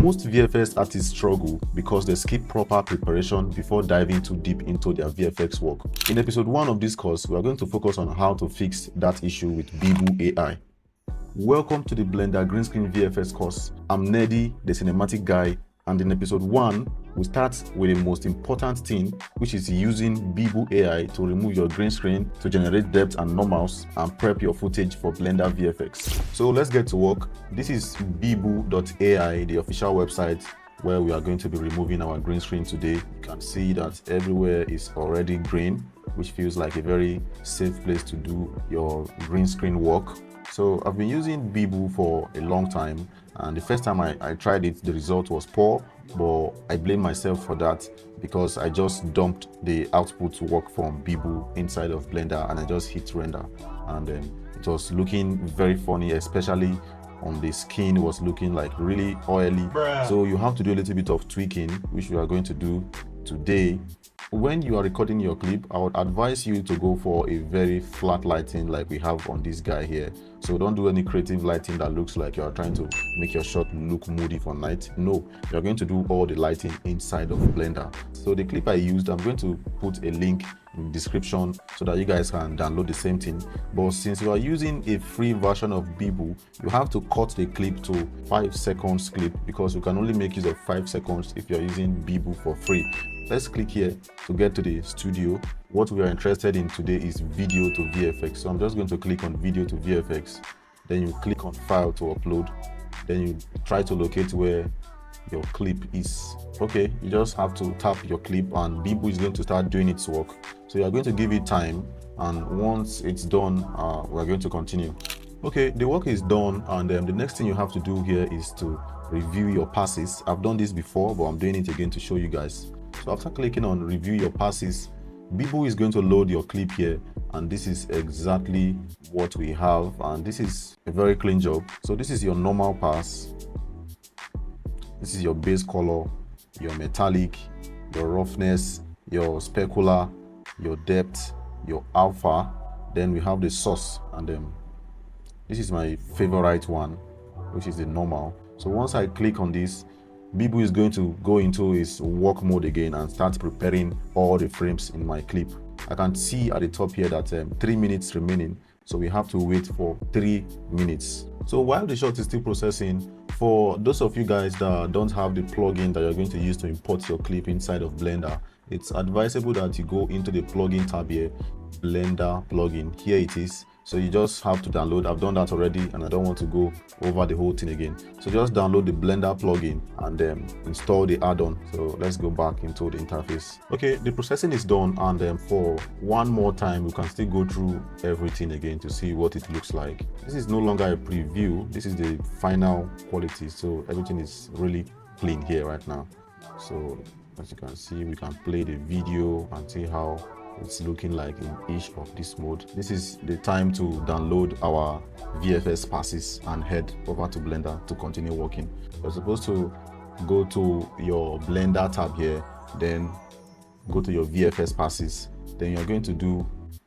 Most VFX artists struggle because they skip proper preparation before diving too deep into their VFX work. In episode 1 of this course, we are going to focus on how to fix that issue with Beeble AI. Welcome to the Blender Greenscreen VFX course. I'm Neddy, the cinematic guy, and in episode 1, we start with the most important thing, which is using Beeble AI to remove your green screen to generate depth and normals and prep your footage for Blender VFX. So let's get to work. This is Beeble.ai, the official website where we are going to be removing our green screen today. You can see that everywhere is already green, which feels like a very safe place to do your green screen work. So I've been using Beeble for a long time, and the first time I tried it, the result was poor, but I blame myself for that because I just dumped the output work from Beeble inside of Blender and I just hit render, and then it was looking very funny, especially on the skin. It was looking like really oily. So you have to do a little bit of tweaking, which we are going to do today. When you are recording your clip, I would advise you to go for a very flat lighting like we have on this guy here. So don't do any creative lighting that looks like you are trying to make your shot look moody for night. No, you're going to do all the lighting inside of Blender. So the clip I used, I'm going to put a link in the description so that you guys can download the same thing. But since you are using a free version of Beeble, you have to cut the clip to 5 seconds clip because you can only make use of 5 seconds if you're using Beeble for free. Let's click here to get to the studio. What we are interested in today is video to VFX. So I'm just going to click on video to VFX. Then you click on file to upload. Then you try to locate where your clip is. Okay, you just have to tap your clip and Beeble is going to start doing its work. So you are going to give it time, and once it's done, we're going to continue. Okay, the work is done, and the next thing you have to do here is to review your passes. I've done this before, but I'm doing it again to show you guys. So after clicking on review your passes, Beeble is going to load your clip here, and this is exactly what we have, and this is a very clean job. So this is your normal pass, this is your base color, your metallic, your roughness, your specular, your depth, your alpha. Then we have the source, and this is my favorite one, which is the normal. So once I click on this, Beeble is going to go into his work mode again and start preparing all the frames in my clip. I can see at the top here that 3 minutes remaining, so we have to wait for 3 minutes. So while the shot is still processing, for those of you guys that don't have the plugin that you're going to use to import your clip inside of Blender, it's advisable that you go into the plugin tab here, Blender plugin. Here it is. So you just have to download. I've done that already and I don't want to go over the whole thing again. So just download the Blender plugin and install the add-on. So let's go back into the interface. Okay, the processing is done, and for one more time we can still go through everything again to see what it looks like. This is no longer a preview, this is the final quality, so everything is really clean here right now. So as you can see, we can play the video and see how it's looking like in each of this mode. This is the time to download our VFX passes and head over to Blender to continue working. You're supposed to go to your Blender tab here, then go to your VFX passes, then you're going to do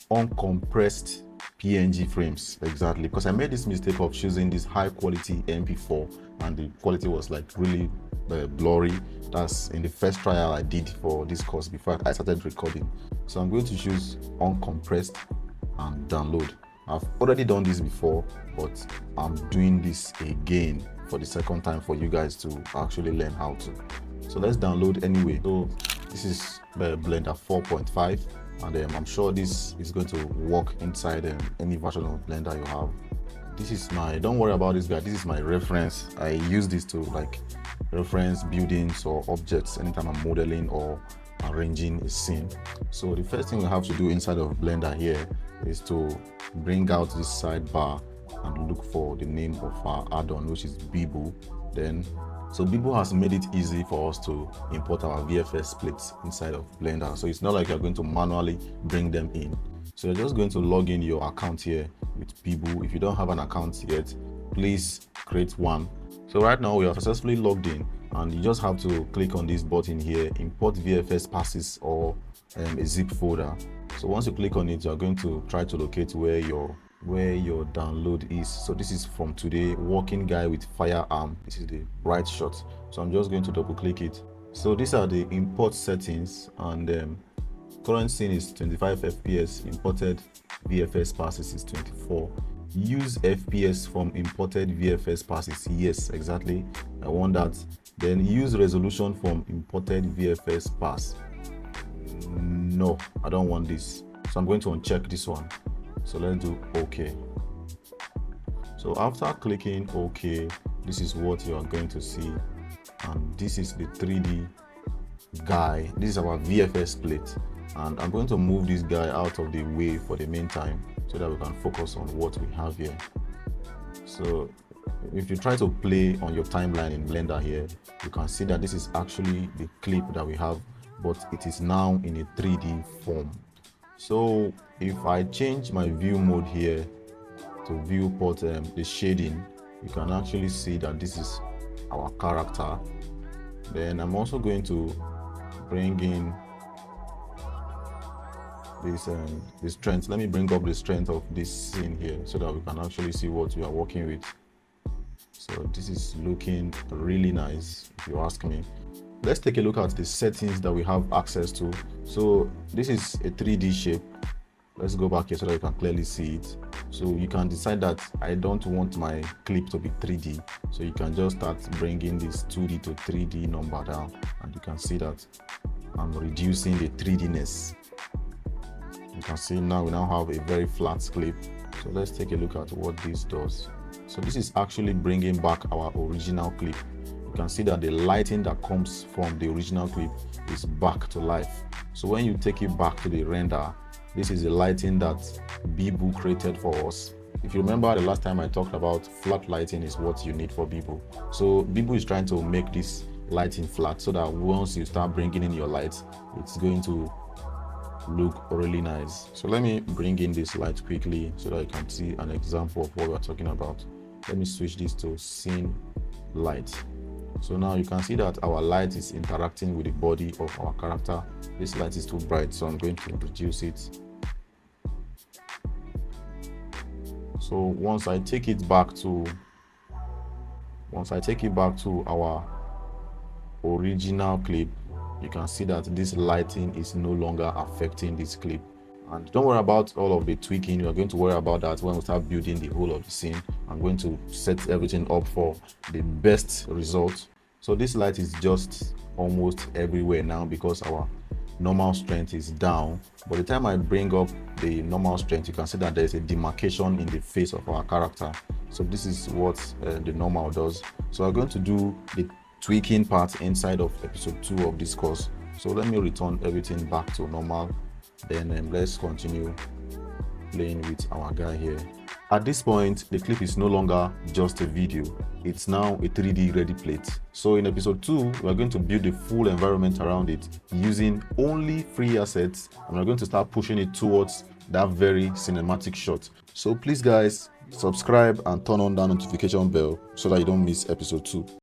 uncompressed PNG frames. Exactly, because I made this mistake of choosing this high quality MP4 and the quality was like really blurry. That's in the first trial I did for this course before I started recording. So I'm going to choose uncompressed and download. I've already done this before, but I'm doing this again for the second time for you guys to actually learn how to. So let's download anyway. So this is Blender 4.5, and I'm sure this is going to work inside any version of Blender you have. This is my, don't worry about this guy, this is my reference. I use this to like reference buildings or objects anytime I'm modeling or arranging a scene. So the first thing we have to do inside of Blender here is to bring out this sidebar and look for the name of our add-on, which is Beeble. So Beeble has made it easy for us to import our VFX splits inside of Blender. So it's not like you're going to manually bring them in. So you're just going to log in your account here with Beeble. If you don't have an account yet, please create one. So right now we are successfully logged in, and you just have to click on this button here, import VFX passes or a zip folder. So once you click on it, you're going to try to locate where your where your download is. So this is from today, walking guy with firearm. This is the right shot. So I'm just going to double click it. So these are the import settings, and current scene is 25 fps, imported VFX passes is 24. Use FPS from imported VFX passes. Yes, exactly, I want that. Then use resolution from imported VFX pass. No, I don't want this, so I'm going to uncheck this one. So let's do OK. So after clicking OK, this is what you are going to see, and this is the 3D guy. This is our VFX plate, and I'm going to move this guy out of the way for the meantime so that we can focus on what we have here. So if you try to play on your timeline in Blender here, you can see that this is actually the clip that we have, but it is now in a 3D form. So if I change my view mode here to viewport the shading, you can actually see that this is our character. Then I'm also going to bring in this strength. Let me bring up the strength of this scene here so that we can actually see what we are working with. So this is looking really nice, if you ask me. Let's take a look at the settings that we have access to. So this is a 3D shape. Let's go back here so that you can clearly see it. So you can decide that I don't want my clip to be 3D, so you can just start bringing this 2D to 3D number down, and you can see that I'm reducing the 3D-ness. You can see now we now have a very flat clip. So let's take a look at what this does. So this is actually bringing back our original clip. You can see that the lighting that comes from the original clip is back to life. So when you take it back to the render, this is the lighting that Beeble created for us. If you remember the last time I talked about flat lighting is what you need for Beeble. So Beeble is trying to make this lighting flat so that once you start bringing in your lights, it's going to look really nice. So let me bring in this light quickly so that you can see an example of what we're talking about. Let me switch this to scene light. So now you can see that our light is interacting with the body of our character. This light is too bright, so I'm going to reduce it. So once I take it back to our original clip, you can see that this lighting is no longer affecting this clip. And don't worry about all of the tweaking. We're going to worry about that when we start building the whole of the scene. I'm going to set everything up for the best result. So this light is just almost everywhere now because our normal strength is down. By the time I bring up the normal strength, you can see that there's a demarcation in the face of our character. So this is what the normal does. So we're going to do the tweaking part inside of episode 2 of this course. So let me return everything back to normal. Then let's continue playing with our guy here. At this point, the clip is no longer just a video. It's now a 3D ready plate. So in episode 2, we're going to build a full environment around it using only free assets, and we're going to start pushing it towards that very cinematic shot. So please guys, subscribe and turn on that notification bell so that you don't miss episode 2.